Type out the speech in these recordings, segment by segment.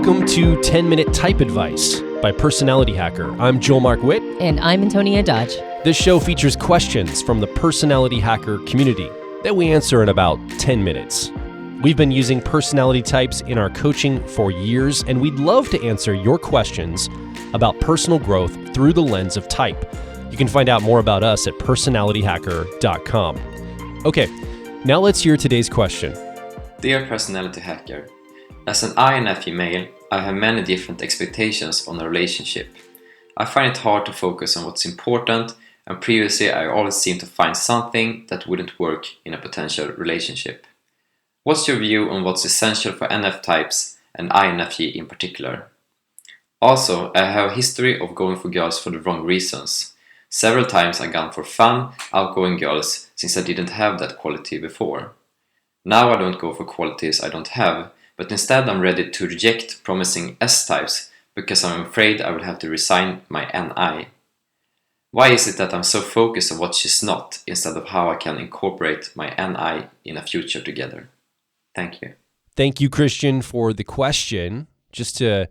Welcome to 10-Minute Type Advice by Personality Hacker. I'm Joel Mark Witt. And I'm Antonia Dodge. This show features questions from the Personality Hacker community that we answer in about 10 minutes. We've been using personality types in our coaching for years, and we'd love to answer your questions about personal growth through the lens of type. You can find out more about us at personalityhacker.com. Okay, now let's hear today's question. Dear Personality Hacker, as an INFJ male, I have many different expectations on a relationship. I find it hard to focus on what's important, and previously I always seemed to find something that wouldn't work in a potential relationship. What's your view on what's essential for NF types and INFJ in particular? Also, I have a history of going for girls for the wrong reasons. Several times I've gone for fun, outgoing girls since I didn't have that quality before. Now I don't go for qualities I don't have, but instead I'm ready to reject promising S-types because I'm afraid I will have to resign my NI. Why is it that I'm so focused on what she's not instead of how I can incorporate my NI in a future together? Thank you. Thank you, Christian, for the question. Just to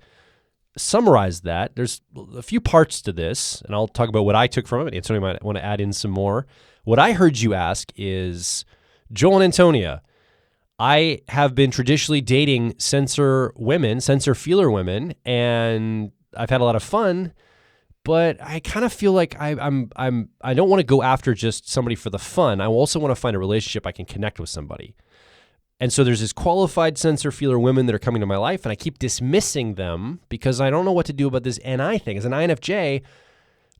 summarize that, there's a few parts to this, and I'll talk about what I took from it. Antonia might want to add in some more. What I heard you ask is, Joel and Antonia, I have been traditionally dating sensor feeler women, and I've had a lot of fun, but I kind of feel like I don't want to go after just somebody for the fun. I also want to find a relationship I can connect with somebody. And so there's this qualified sensor feeler women that are coming to my life, and I keep dismissing them because I don't know what to do about this NI thing. As an INFJ,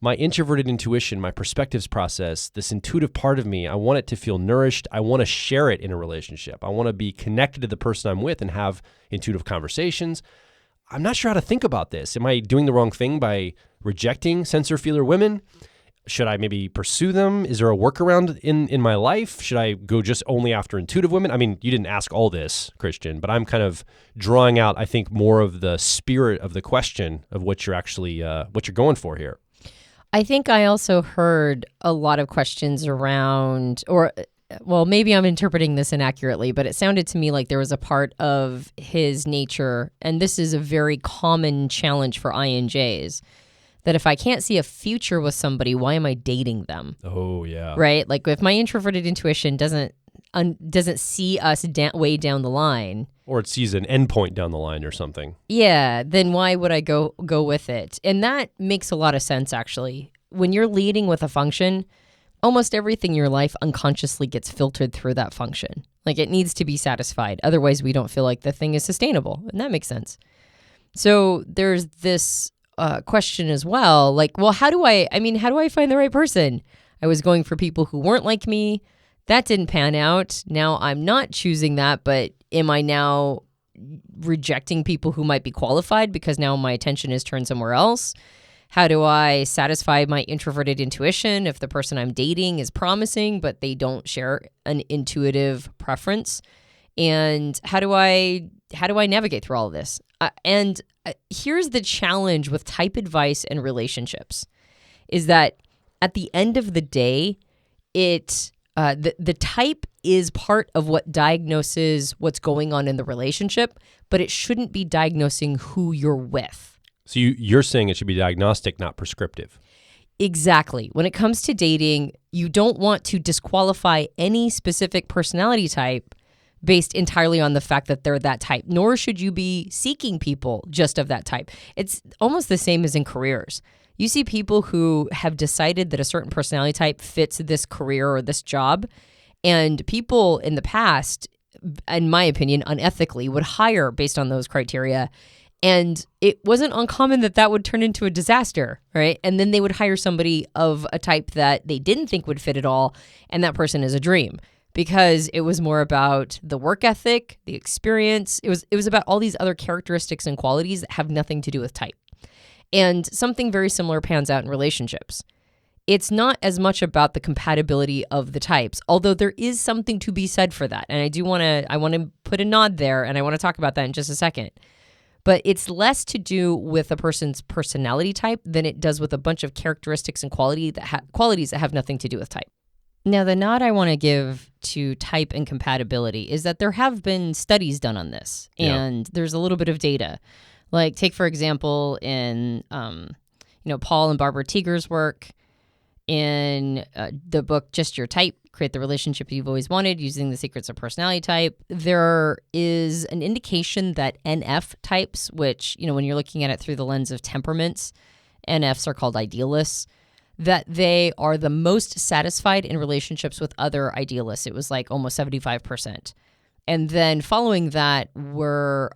my introverted intuition, my perspectives process, this intuitive part of me, I want it to feel nourished. I want to share it in a relationship. I want to be connected to the person I'm with and have intuitive conversations. I'm not sure how to think about this. Am I doing the wrong thing by rejecting sensor feeler women? Should I maybe pursue them? Is there a workaround in my life? Should I go just only after intuitive women? I mean, you didn't ask all this, Christian, but I'm kind of drawing out, I think, more of the spirit of the question of what you're actually, what you're going for here. I think I also heard a lot of questions around, well, maybe I'm interpreting this inaccurately, but it sounded to me like there was a part of his nature, and this is a very common challenge for INJs, that if I can't see a future with somebody, why am I dating them? Oh, yeah. Right? Like if my introverted intuition doesn't see us way down the line. Or it sees an endpoint down the line or something. Yeah, then why would I go with it? And that makes a lot of sense, actually. When you're leading with a function, almost everything in your life unconsciously gets filtered through that function. Like it needs to be satisfied. Otherwise, we don't feel like the thing is sustainable. And that makes sense. So there's this question as well. Like, well, how do I find the right person? I was going for people who weren't like me. That didn't pan out. Now I'm not choosing that, but am I now rejecting people who might be qualified because now my attention is turned somewhere else? How do I satisfy my introverted intuition if the person I'm dating is promising, but they don't share an intuitive preference? And how do I navigate through all of this? And here's the challenge with type advice and relationships, is that at the end of the day, the type is part of what diagnoses what's going on in the relationship, but it shouldn't be diagnosing who you're with. So you're saying it should be diagnostic, not prescriptive. Exactly. When it comes to dating, you don't want to disqualify any specific personality type based entirely on the fact that they're that type, nor should you be seeking people just of that type. It's almost the same as in careers. You see people who have decided that a certain personality type fits this career or this job, and people in the past, in my opinion, unethically would hire based on those criteria, and it wasn't uncommon that would turn into a disaster, right? And then they would hire somebody of a type that they didn't think would fit at all, and that person is a dream because it was more about the work ethic, the experience. It was about all these other characteristics and qualities that have nothing to do with type. And something very similar pans out in relationships. It's not as much about the compatibility of the types, although there is something to be said for that. And I want to put a nod there, and I want to talk about that in just a second. But it's less to do with a person's personality type than it does with a bunch of characteristics and qualities that have nothing to do with type. Now, the nod I want to give to type and compatibility is that there have been studies done on this, and there's a little bit of data. Like take, for example, in, Paul and Barbara Teeger's work, in the book Just Your Type, Create the Relationship You've Always Wanted Using the Secrets of Personality Type, there is an indication that NF types, which, when you're looking at it through the lens of temperaments, NFs are called idealists, that they are the most satisfied in relationships with other idealists. It was like almost 75%. And then following that were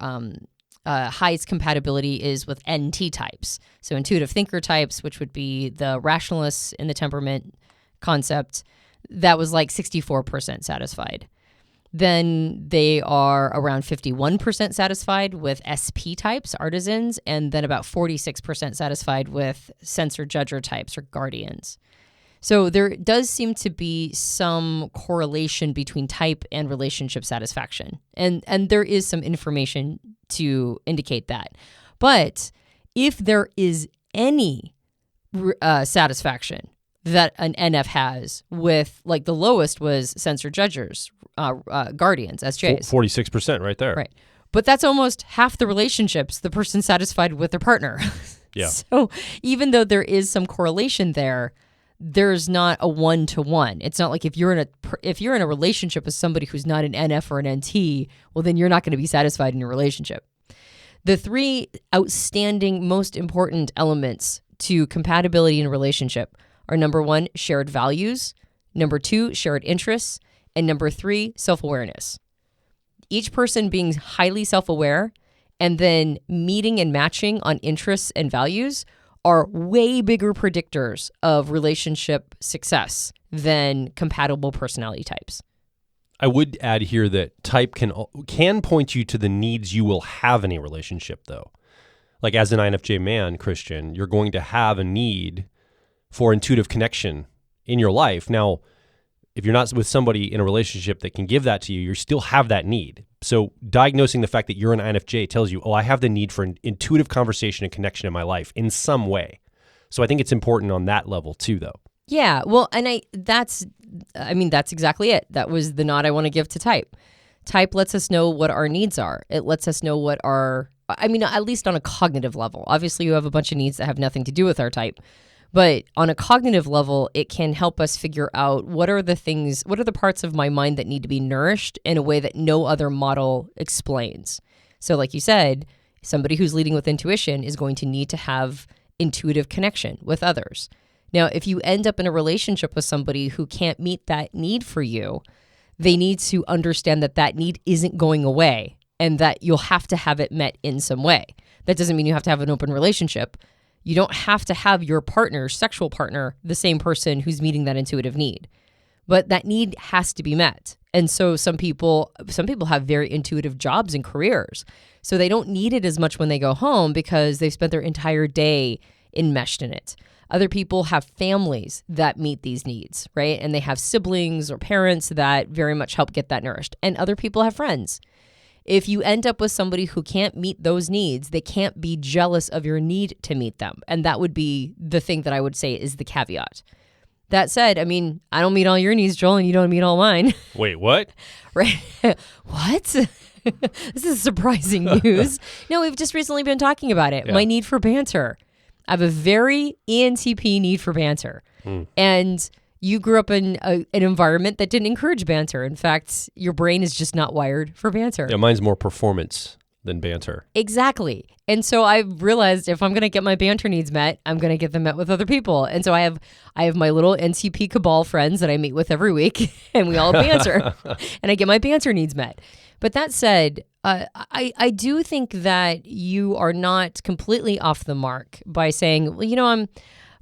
highest compatibility is with NT types. So intuitive thinker types, which would be the rationalists in the temperament concept, that was like 64% satisfied. Then they are around 51% satisfied with SP types, artisans, and then about 46% satisfied with censor judger types or guardians. So there does seem to be some correlation between type and relationship satisfaction. And there is some information to indicate that. But if there is any satisfaction that an NF has with, like the lowest was censor judgers, guardians, SJs. 46% right there. Right. But that's almost half the relationships the person's satisfied with their partner. Yeah. So even though there is some correlation there, there's not a one-to-one. It's not like if you're in a relationship with somebody who's not an NF or an NT, well, then you're not going to be satisfied in your relationship. The three outstanding, most important elements to compatibility in a relationship are number 1, shared values, number 2, shared interests, and number 3, self-awareness. Each person being highly self-aware and then meeting and matching on interests and values are way bigger predictors of relationship success than compatible personality types. I would add here that type can point you to the needs you will have in a relationship, though. Like as an INFJ man, Christian, you're going to have a need for intuitive connection in your life. Now, if you're not with somebody in a relationship that can give that to you, you still have that need. So diagnosing the fact that you're an INFJ tells you, I have the need for an intuitive conversation and connection in my life in some way. So I think it's important on that level too, though. Yeah, well, and that's exactly it. That was the nod I want to give to type. Type lets us know what our needs are. It lets us know what at least on a cognitive level. Obviously, you have a bunch of needs that have nothing to do with our type. But on a cognitive level, it can help us figure out what are the parts of my mind that need to be nourished in a way that no other model explains. So like you said, somebody who's leading with intuition is going to need to have intuitive connection with others. Now, if you end up in a relationship with somebody who can't meet that need for you, they need to understand that need isn't going away and that you'll have to have it met in some way. That doesn't mean you have to have an open relationship. You don't have to have your sexual partner, the same person who's meeting that intuitive need. But that need has to be met. And so some people have very intuitive jobs and careers. So they don't need it as much when they go home because they've spent their entire day enmeshed in it. Other people have families that meet these needs, right? And they have siblings or parents that very much help get that nourished. And other people have friends. If you end up with somebody who can't meet those needs, they can't be jealous of your need to meet them. And that would be the thing that I would say is the caveat. That said, I don't meet all your needs, Joel, and you don't meet all mine. Wait, what? Right? What? This is surprising news. No, we've just recently been talking about it. Yeah. My need for banter. I have a very ENTP need for banter. And you grew up in an environment that didn't encourage banter. In fact, your brain is just not wired for banter. Yeah, mine's more performance than banter. Exactly. And so I've realized if I'm going to get my banter needs met, I'm going to get them met with other people. And so I have my little NTP cabal friends that I meet with every week, and we all banter. And I get my banter needs met. But that said, I do think that you are not completely off the mark by saying, well,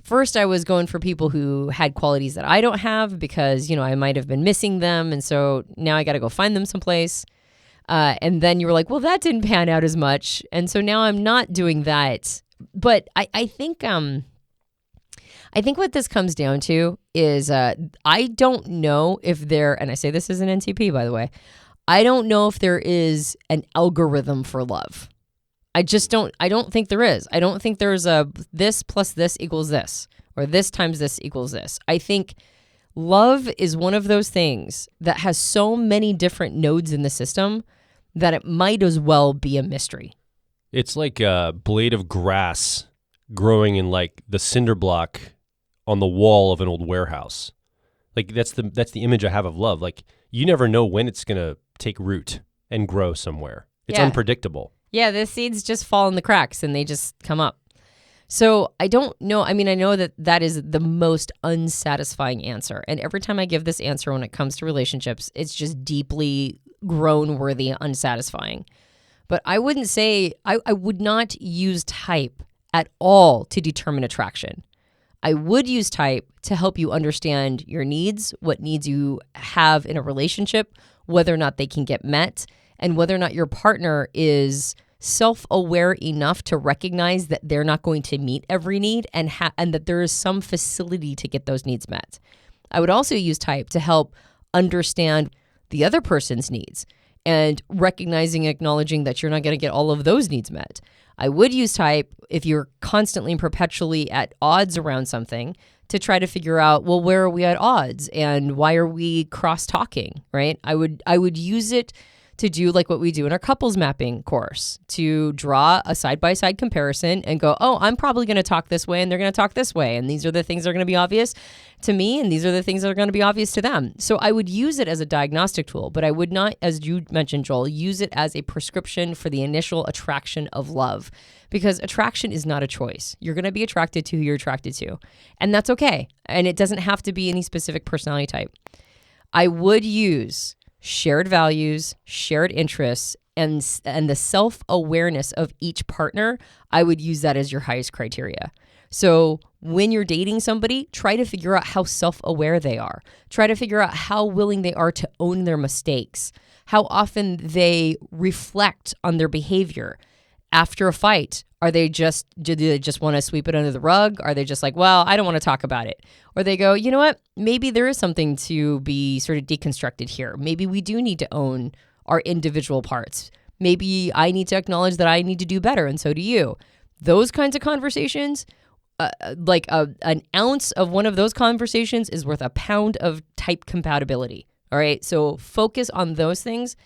First, I was going for people who had qualities that I don't have because, I might have been missing them. And so now I got to go find them someplace. And then you were like, well, that didn't pan out as much. And so now I'm not doing that. But I think what this comes down to is I don't know if and I say this as an NTP, by the way, I don't know if there is an algorithm for love. I don't think there is. I don't think there's a this plus this equals this, or this times this equals this. I think love is one of those things that has so many different nodes in the system that it might as well be a mystery. It's like a blade of grass growing in like the cinder block on the wall of an old warehouse. Like that's the image I have of love. Like you never know when it's going to take root and grow somewhere. It's unpredictable. Yeah, the seeds just fall in the cracks and they just come up. So I don't know. I mean, I know that is the most unsatisfying answer. And every time I give this answer when it comes to relationships, it's just deeply groan-worthy unsatisfying. But I wouldn't say, I would not use type at all to determine attraction. I would use type to help you understand your needs, what needs you have in a relationship, whether or not they can get met, and whether or not your partner is self-aware enough to recognize that they're not going to meet every need and that there is some facility to get those needs met. I would also use type to help understand the other person's needs and recognizing and acknowledging that you're not going to get all of those needs met. I would use type if you're constantly and perpetually at odds around something to try to figure out, well, where are we at odds and why are we cross-talking, right? I would use it to do like what we do in our couples mapping course, to draw a side-by-side comparison and go, oh, I'm probably going to talk this way and they're going to talk this way. And these are the things that are going to be obvious to me and these are the things that are going to be obvious to them. So I would use it as a diagnostic tool, but I would not, as you mentioned, Joel, use it as a prescription for the initial attraction of love, because attraction is not a choice. You're going to be attracted to who you're attracted to, and that's okay. And it doesn't have to be any specific personality type. I would use shared values, shared interests, and the self-awareness of each partner. I would use that as your highest criteria. So when you're dating somebody, try to figure out how self-aware they are. Try to figure out how willing they are to own their mistakes, how often they reflect on their behavior. After a fight, do they just want to sweep it under the rug? Are they just like, well, I don't want to talk about it? Or they go, you know what? Maybe there is something to be sort of deconstructed here. Maybe we do need to own our individual parts. Maybe I need to acknowledge that I need to do better, and so do you. Those kinds of conversations, an ounce of one of those conversations is worth a pound of type compatibility. All right? So focus on those things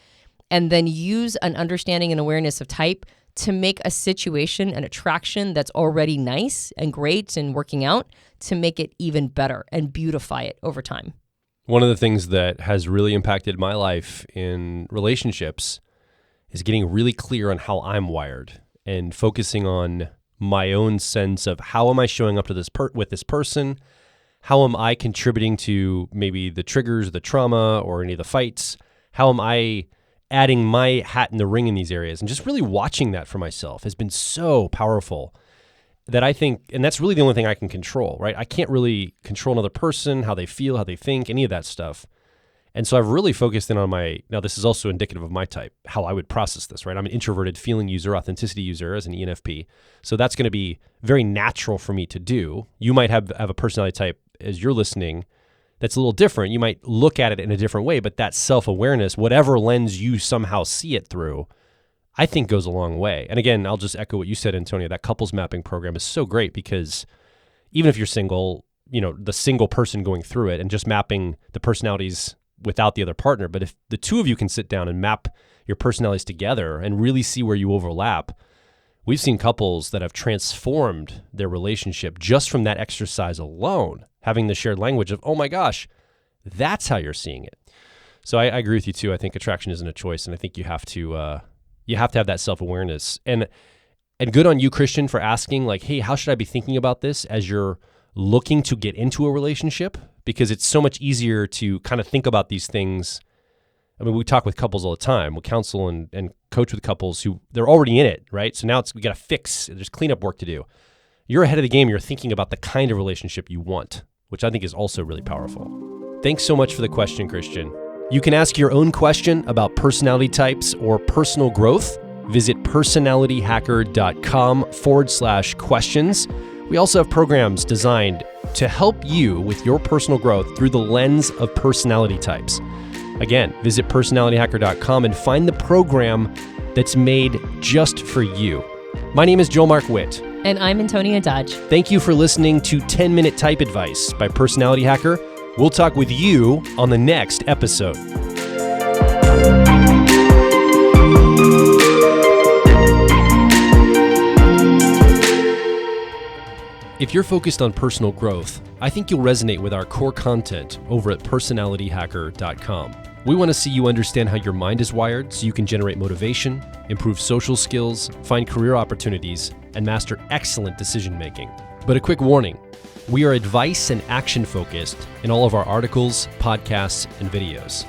and then use an understanding and awareness of type to make a situation, an attraction that's already nice and great and working out, to make it even better and beautify it over time. One of the things that has really impacted my life in relationships is getting really clear on how I'm wired and focusing on my own sense of how am I showing up to this with this person? How am I contributing to maybe the triggers, the trauma, or any of the fights? How am I adding my hat in the ring in these areas? And just really watching that for myself has been so powerful that I think, and that's really the only thing I can control, right? I can't really control another person, how they feel, how they think, any of that stuff. And so I've really focused in on now this is also indicative of my type, how I would process this, right? I'm an introverted feeling user, authenticity user as an ENFP. So that's going to be very natural for me to do. You might have a personality type as you're listening that's a little different. You might look at it in a different way, but that self-awareness, whatever lens you somehow see it through, I think goes a long way. And again, I'll just echo what you said, Antonia, that couples mapping program is so great because even if you're single, the single person going through it and just mapping the personalities without the other partner, but if the two of you can sit down and map your personalities together and really see where you overlap, we've seen couples that have transformed their relationship just from that exercise alone, having the shared language of, oh my gosh, that's how you're seeing it. So I agree with you too. I think attraction isn't a choice, and I think you have to have that self-awareness. And good on you, Christian, for asking like, hey, how should I be thinking about this as you're looking to get into a relationship? Because it's so much easier to kind of think about these things. I mean, we talk with couples all the time. We counsel and coach with couples who they're already in it, right? So now we got to fix. There's cleanup work to do. You're ahead of the game. You're thinking about the kind of relationship you want, which I think is also really powerful. Thanks so much for the question, Christian. You can ask your own question about personality types or personal growth. Visit personalityhacker.com/questions. We also have programs designed to help you with your personal growth through the lens of personality types. Again, visit personalityhacker.com and find the program that's made just for you. My name is Joel Mark Witt. And I'm Antonia Dodge. Thank you for listening to 10-Minute Type Advice by Personality Hacker. We'll talk with you on the next episode. If you're focused on personal growth, I think you'll resonate with our core content over at personalityhacker.com. We want to see you understand how your mind is wired so you can generate motivation, improve social skills, find career opportunities, and master excellent decision making. But a quick warning, we are advice and action focused in all of our articles, podcasts, and videos.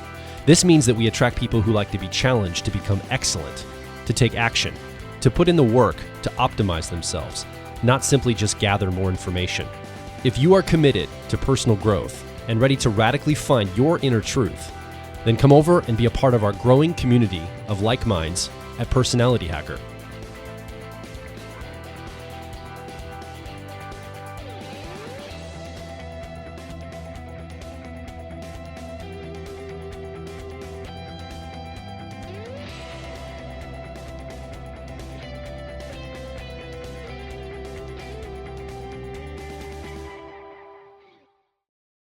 This means that we attract people who like to be challenged to become excellent, to take action, to put in the work to optimize themselves, not simply just gather more information. If you are committed to personal growth and ready to radically find your inner truth, then come over and be a part of our growing community of like minds at Personality Hacker.